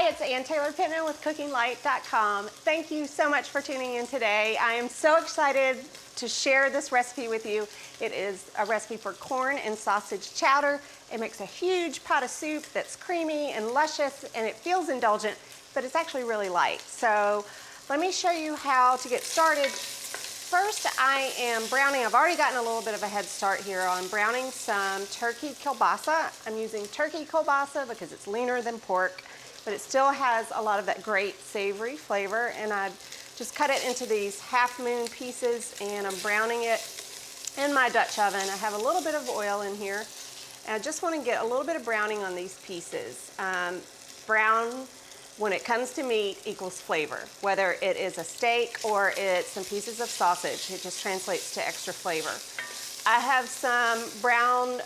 Hi, it's Ann Taylor Pittman with CookingLight.com. Thank you so much for tuning in today. I am so excited to share this recipe with you. It is a recipe for corn and sausage chowder. It makes a huge pot of soup that's creamy and luscious, and it feels indulgent, but it's actually really light. So let me show you how to get started. First, I am browning. I've already gotten a little bit of a head start here on browning some turkey kielbasa. I'm using turkey kielbasa because it's leaner than pork, but it still has a lot of that great savory flavor. And I just cut it into these half-moon pieces, and I'm browning it in my Dutch oven. I have a little bit of oil in here, and I just want to get a little bit of browning on these pieces. Brown, when it comes to meat, equals flavor. Whether it is a steak or it's some pieces of sausage, it just translates to extra flavor. I have some brown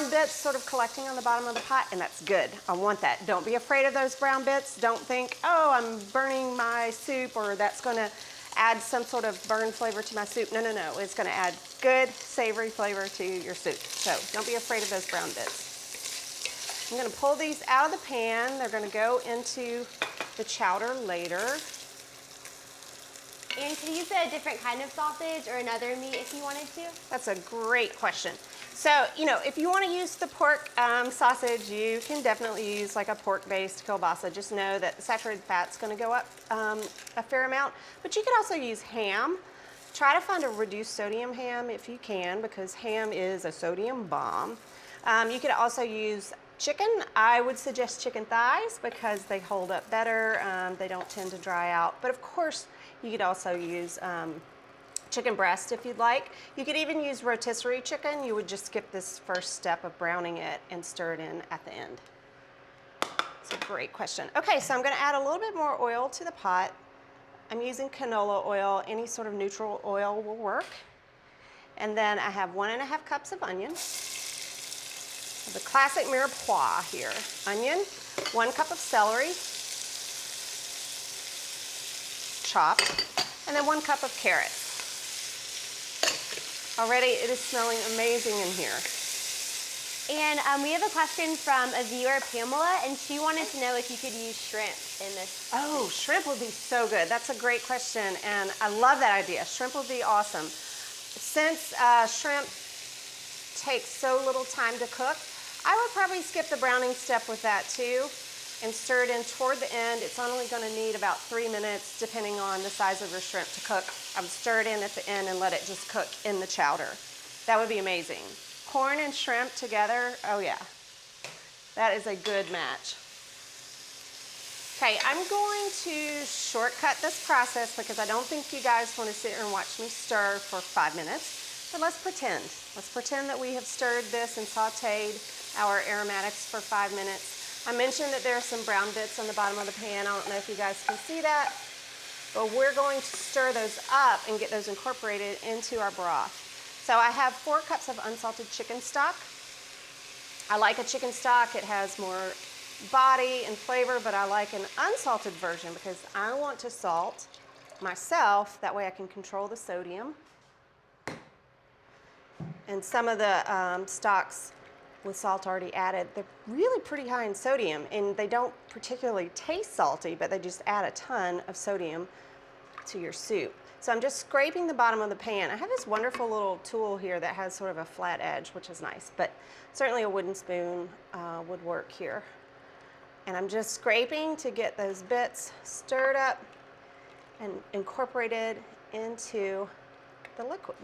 bits sort of collecting on the bottom of the pot, and that's good. I want that. Don't be afraid of those brown bits. Don't think, oh, I'm burning my soup, or that's going to add some sort of burn flavor to my soup. No, no, no. It's going to add good, savory flavor to your soup. So don't be afraid of those brown bits. I'm going to pull these out of the pan. They're going to go into the chowder later. And could you use a different kind of sausage or another meat if you wanted to? That's a great question. So, you know, if you want to use the pork sausage, you can definitely use like a pork-based kielbasa. Just know that the saturated fat's going to go up a fair amount. But you could also use ham. Try to find a reduced sodium ham if you can, because ham is a sodium bomb. You could also use chicken. I would suggest chicken thighs because they hold up better. They don't tend to dry out. But of course, you could also use chicken breast if you'd like. You could even use rotisserie chicken. You would just skip this first step of browning it and stir it in at the end. It's a great question. Okay, so I'm going to add a little bit more oil to the pot. I'm using canola oil. Any sort of neutral oil will work. And then I have 1½ cups of onion. The classic mirepoix here. Onion, 1 cup of celery, chopped, and then 1 cup of carrots. Already it is smelling amazing in here. And we have a question from a viewer, Pamela, and she wanted to know if you could use shrimp in this. Oh, shrimp would be so good. That's a great question, and I love that idea. Shrimp would be awesome. Since shrimp takes so little time to cook, I would probably skip the browning step with that too and stir it in toward the end. It's only going to need about 3 minutes depending on the size of your shrimp to cook. I would stir it in at the end and let it just cook in the chowder. That would be amazing. Corn and shrimp together, oh yeah. That is a good match. Okay, I'm going to shortcut this process because I don't think you guys want to sit here and watch me stir for 5 minutes. But let's pretend. Let's pretend that we have stirred this and sauteed our aromatics for 5 minutes. I mentioned that there are some brown bits on the bottom of the pan. I don't know if you guys can see that, but we're going to stir those up and get those incorporated into our broth. So I have 4 cups of unsalted chicken stock. I like a chicken stock. It has more body and flavor, but I like an unsalted version because I want to salt myself. That way I can control the sodium. And some of the stocks with salt already added, they're really pretty high in sodium, and they don't particularly taste salty, but they just add a ton of sodium to your soup. So I'm just scraping the bottom of the pan. I have this wonderful little tool here that has sort of a flat edge, which is nice, but certainly a wooden spoon would work here. And I'm just scraping to get those bits stirred up and incorporated into the liquid,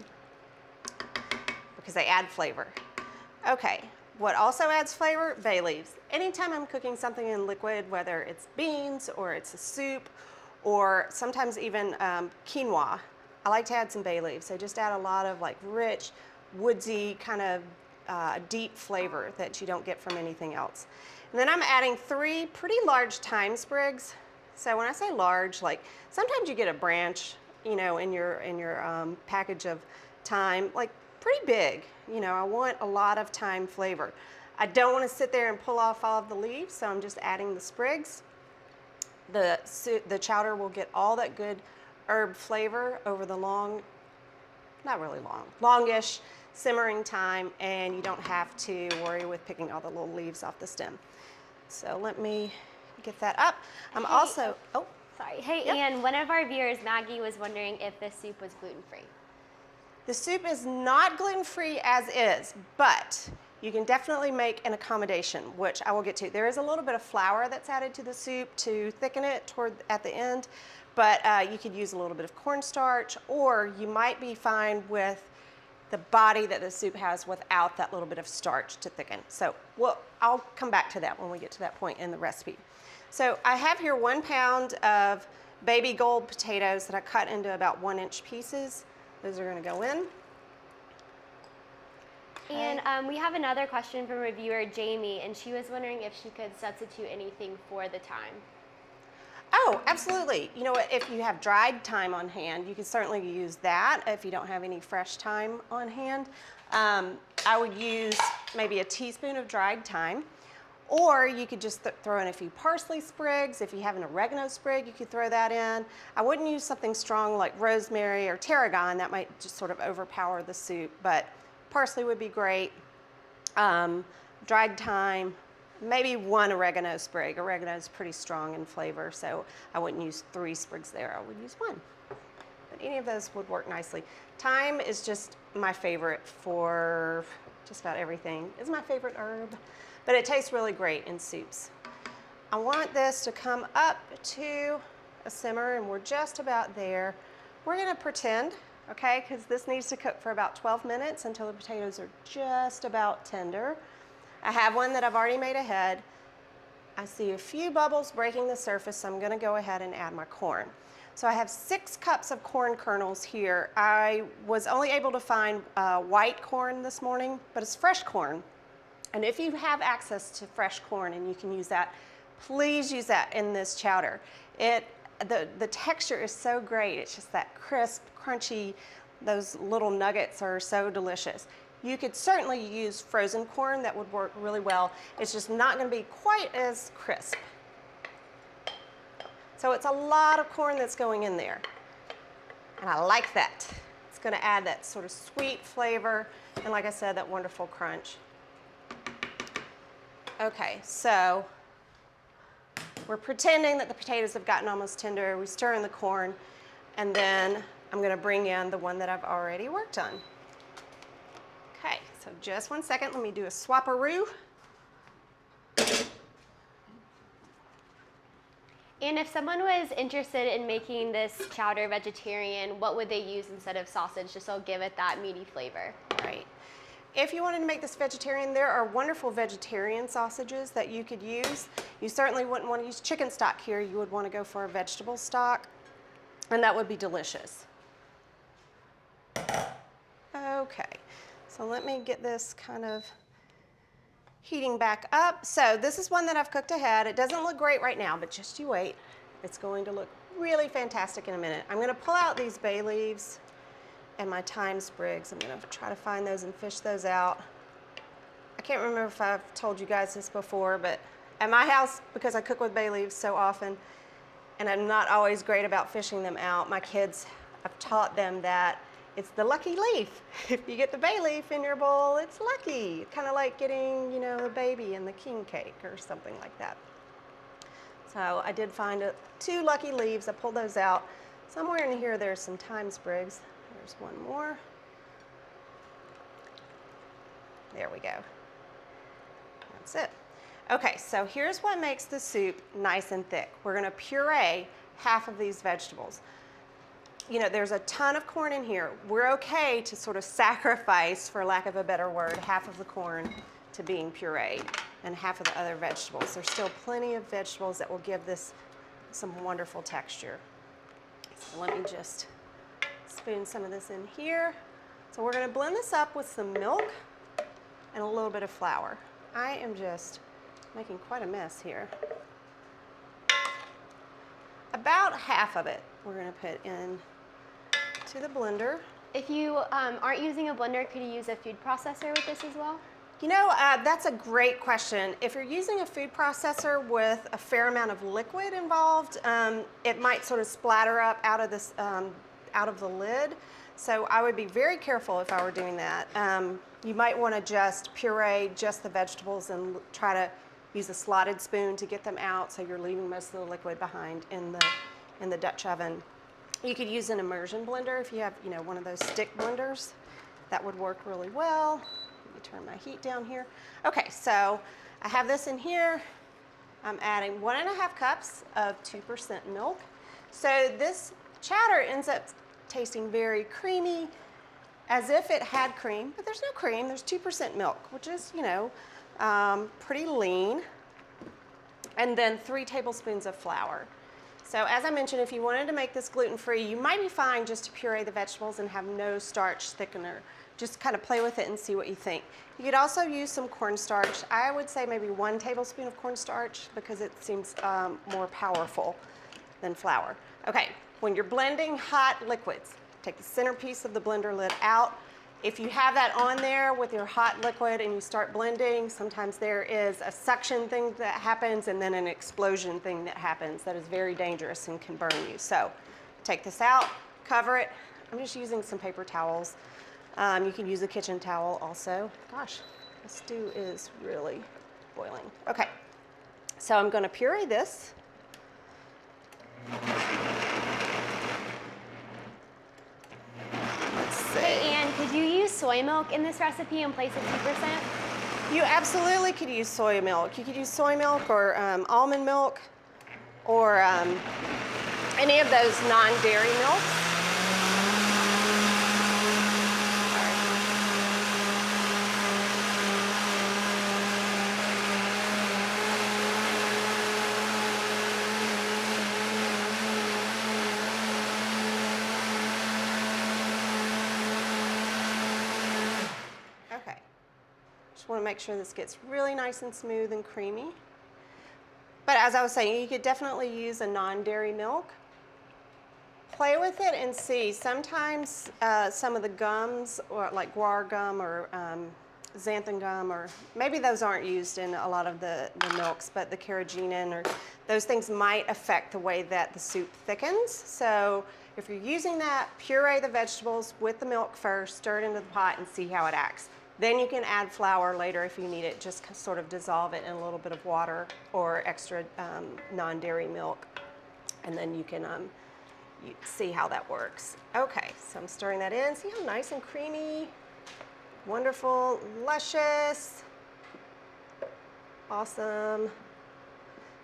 because they add flavor. Okay, what also adds flavor? Bay leaves. Anytime I'm cooking something in liquid, whether it's beans or it's a soup or sometimes even quinoa, I like to add some bay leaves. They just add a lot of like rich, woodsy kind of deep flavor that you don't get from anything else. And then I'm adding 3 pretty large thyme sprigs. So when I say large, like sometimes you get a branch, you know, in your package of thyme, like pretty big. You know, I want a lot of thyme flavor. I don't want to sit there and pull off all of the leaves, so I'm just adding the sprigs. The chowder will get all that good herb flavor over the long, not really long, longish simmering time, and you don't have to worry with picking all the little leaves off the stem. So let me get that up. I'm Hey. also, oh, Sorry. Hey, Yep. Ann, one of our viewers, Maggie, was wondering if this soup was gluten-free. the soup is not gluten-free as is, but you can definitely make an accommodation, which I will get to. There is a little bit of flour that's added to the soup to thicken it at the end, but you could use a little bit of cornstarch, or you might be fine with the body that the soup has without that little bit of starch to thicken. So I'll come back to that when we get to that point in the recipe. So I have here 1 pound of baby gold potatoes that I cut into about 1-inch pieces. Those are gonna go in. And we have another question from a viewer, Jamie, and she was wondering if she could substitute anything for the thyme. Oh, absolutely. You know what, if you have dried thyme on hand, you can certainly use that if you don't have any fresh thyme on hand. I would use maybe a teaspoon of dried thyme, or you could just throw in a few parsley sprigs. If you have an oregano sprig, you could throw that in. I wouldn't use something strong like rosemary or tarragon. That might just sort of overpower the soup, but parsley would be great. Dried thyme, maybe 1 oregano sprig. Oregano is pretty strong in flavor, so I wouldn't use 3 sprigs there. I would use 1. But any of those would work nicely. Thyme is just my favorite for just about everything. It's my favorite herb, but it tastes really great in soups. I want this to come up to a simmer, and we're just about there. We're gonna pretend, okay, because this needs to cook for about 12 minutes until the potatoes are just about tender. I have one that I've already made ahead. I see a few bubbles breaking the surface, so I'm gonna go ahead and add my corn. So I have 6 cups of corn kernels here. I was only able to find white corn this morning, but it's fresh corn. And if you have access to fresh corn and you can use that, please use that in this chowder. The texture is so great. It's just that crisp, crunchy, those little nuggets are so delicious. You could certainly use frozen corn. That would work really well. It's just not going to be quite as crisp. So it's a lot of corn that's going in there. And I like that. It's going to add that sort of sweet flavor and, like I said, that wonderful crunch. Okay, so we're pretending that the potatoes have gotten almost tender. We stir in the corn, and then I'm going to bring in the one that I've already worked on. Okay, so just 1 second. Let me do a swapperoo. And if someone was interested in making this chowder vegetarian, what would they use instead of sausage, just to give it that meaty flavor? Right. If you wanted to make this vegetarian, there are wonderful vegetarian sausages that you could use. You certainly wouldn't want to use chicken stock here. You would want to go for a vegetable stock, and that would be delicious. Okay, so let me get this kind of heating back up. So this is one that I've cooked ahead. It doesn't look great right now, but just you wait. It's going to look really fantastic in a minute. I'm going to pull out these bay leaves and my thyme sprigs. I'm going to try to find those and fish those out. I can't remember if I've told you guys this before, but at my house, because I cook with bay leaves so often, and I'm not always great about fishing them out, my kids, I've taught them that it's the lucky leaf. If you get the bay leaf in your bowl, it's lucky. Kind of like getting, you know, a baby in the king cake or something like that. So I did find 2 lucky leaves. I pulled those out. Somewhere in here there's some thyme sprigs. There's one more. There we go. That's it. Okay, so here's what makes the soup nice and thick. We're going to puree half of these vegetables. You know, there's a ton of corn in here. We're okay to sort of sacrifice, for lack of a better word, half of the corn to being pureed and half of the other vegetables. There's still plenty of vegetables that will give this some wonderful texture. So let me just spoon some of this in here. So we're going to blend this up with some milk and a little bit of flour. I am just making quite a mess here. About half of it we're going to put in to the blender. If you aren't using a blender, could you use a food processor with this as well? You know, that's a great question. If you're using a food processor with a fair amount of liquid involved, it might sort of splatter up out of this, out of the lid. So I would be very careful if I were doing that. You might want to just puree just the vegetables and try to use a slotted spoon to get them out, so you're leaving most of the liquid behind in the Dutch oven. You could use an immersion blender if you have, one of those stick blenders. That would work really well. Let me turn my heat down here. Okay, so I have this in here. I'm adding 1.5 cups of 2% milk. So this chowder ends up tasting very creamy, as if it had cream, but there's no cream. There's 2% milk, which is, pretty lean. And then 3 tablespoons of flour. So as I mentioned, if you wanted to make this gluten-free, you might be fine just to puree the vegetables and have no starch thickener. Just kind of play with it and see what you think. You could also use some cornstarch. I would say maybe 1 tablespoon of cornstarch because it seems more powerful than flour. Okay, when you're blending hot liquids, take the centerpiece of the blender lid out. If you have that on there with your hot liquid and you start blending, sometimes there is a suction thing that happens and then an explosion thing that happens that is very dangerous and can burn you. So take this out, cover it. I'm just using some paper towels. You can use a kitchen towel also. Gosh, the stew is really boiling. Okay, so I'm going to puree this. Hey, Ann, could you use soy milk in this recipe in place of 2%? You absolutely could use soy milk. You could use soy milk or almond milk or any of those non-dairy milks. Want to make sure this gets really nice and smooth and creamy. But as I was saying, you could definitely use a non-dairy milk. Play with it and see. Sometimes some of the gums, or like guar gum or xanthan gum, or maybe those aren't used in a lot of the milks, but the carrageenan or those things might affect the way that the soup thickens. So if you're using that, puree the vegetables with the milk first, stir it into the pot and see how it acts. Then you can add flour later if you need it. Just sort of dissolve it in a little bit of water or extra non-dairy milk. And then you can you see how that works. Okay, so I'm stirring that in. See how nice and creamy, wonderful, luscious, awesome.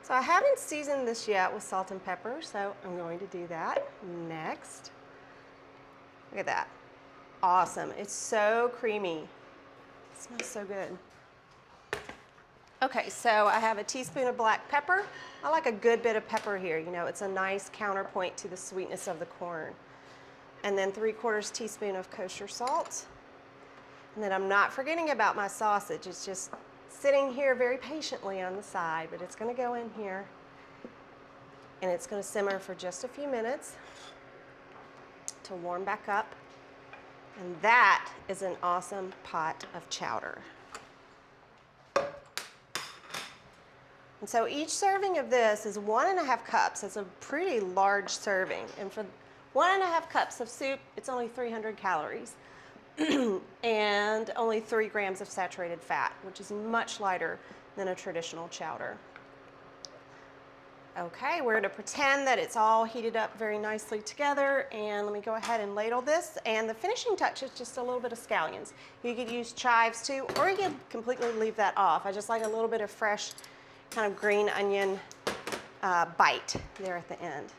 So I haven't seasoned this yet with salt and pepper, so I'm going to do that next. Look at that. Awesome. It's so creamy. It smells so good. Okay, so I have a teaspoon of black pepper. I like a good bit of pepper here. It's a nice counterpoint to the sweetness of the corn. And then 3/4 teaspoon of kosher salt. And then I'm not forgetting about my sausage. It's just sitting here very patiently on the side, but it's going to go in here. And it's going to simmer for just a few minutes to warm back up. And that is an awesome pot of chowder. And so each serving of this is 1.5 cups. It's a pretty large serving. And for 1.5 cups of soup, it's only 300 calories and only 3 grams of saturated fat, which is much lighter than a traditional chowder. Okay, we're going to pretend that it's all heated up very nicely together, and let me go ahead and ladle this. And the finishing touch is just a little bit of scallions. You could use chives too, or you could completely leave that off. I just like a little bit of fresh kind of green onion bite there at the end.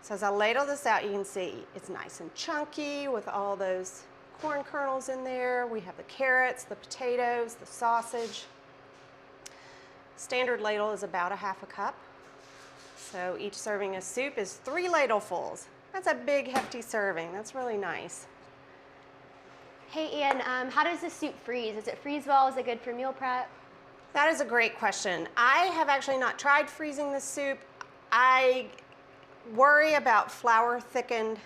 So as I ladle this out, you can see it's nice and chunky with all those corn kernels in there. We have the carrots, the potatoes, the sausage. Standard ladle is about 1/2 cup. So each serving of soup is 3 ladlefuls. That's a big, hefty serving. That's really nice. Hey, Ann, how does the soup freeze? Does it freeze well? Is it good for meal prep? That is a great question. I have actually not tried freezing this soup. I worry about flour-thickened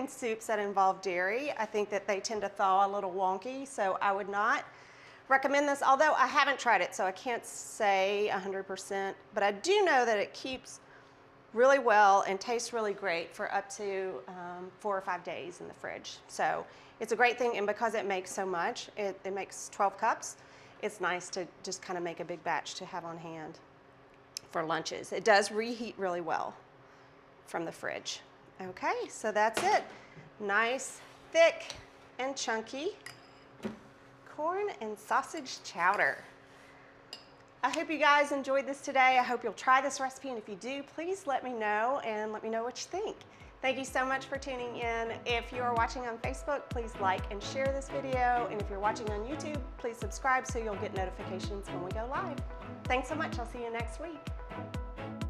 soups that involve dairy. I think that they tend to thaw a little wonky, so I would not recommend this, although I haven't tried it, so I can't say 100%, but I do know that it keeps really well and tastes really great for up to 4 or 5 days in the fridge. So it's a great thing, and because it makes so much, it makes 12 cups, it's nice to just kind of make a big batch to have on hand for lunches. It does reheat really well from the fridge. Okay, so that's it. Nice, thick, and chunky corn and sausage chowder. I hope you guys enjoyed this today. I hope you'll try this recipe, and if you do, please let me know and let me know what you think. Thank you so much for tuning in. If you are watching on Facebook, please like and share this video. And if you're watching on YouTube, please subscribe so you'll get notifications when we go live. Thanks so much. I'll see you next week.